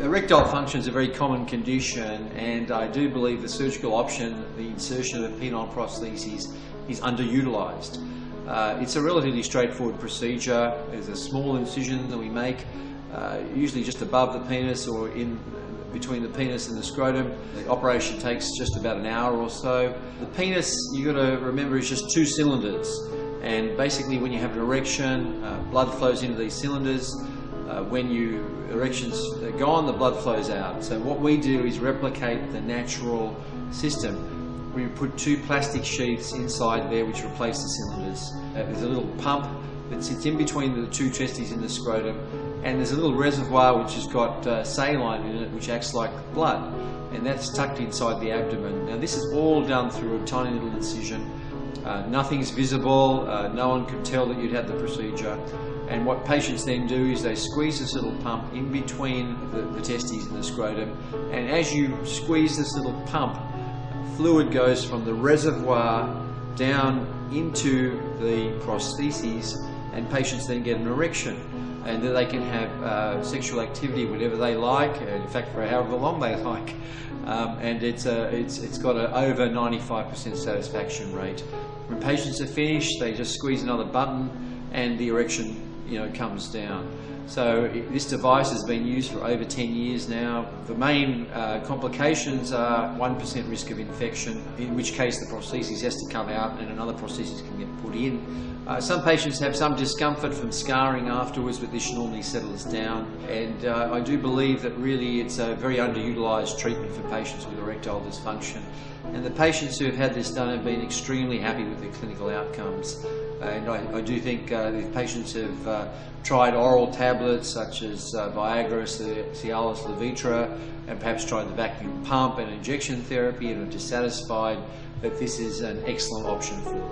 Erectile function is a very common condition, and I do believe the surgical option, the insertion of a penile prosthesis, is underutilised. It's a relatively straightforward procedure. There's a small incision that we make, usually just above the penis or in between the penis and the scrotum. The operation takes just about an hour or so. The penis, you've got to remember, is just 2 cylinders, and basically when you have an erection, blood flows into these cylinders. When erections are gone, the blood flows out. So what we do is replicate the natural system. We put 2 plastic sheaths inside there which replace the cylinders. There's a little pump that sits in between the 2 testes in the scrotum, and there's a little reservoir which has got saline in it which acts like blood, and that's tucked inside the abdomen. Now this is all done through a tiny little incision. Nothing's visible, no one can tell that you'd had the procedure. And what patients then do is they squeeze this little pump in between the testes and the scrotum, and as you squeeze this little pump, fluid goes from the reservoir down into the prostheses, and patients then get an erection, and then they can have sexual activity whenever they like, in fact for however long they like, and it's got an over 95% satisfaction rate. When patients are finished, they just squeeze another button and the erection comes down. So this device has been used for over 10 years now. The main complications are 1% risk of infection, in which case the prosthesis has to come out and another prosthesis can get put in. Some patients have some discomfort from scarring afterwards, but this normally settles down. And I do believe that really it's a very underutilised treatment for patients with erectile dysfunction. And the patients who have had this done have been extremely happy with the clinical outcomes. And I do think if patients have tried oral tablets such as Viagra, Cialis, Levitra, and perhaps tried the vacuum pump and injection therapy and are dissatisfied, that this is an excellent option for them.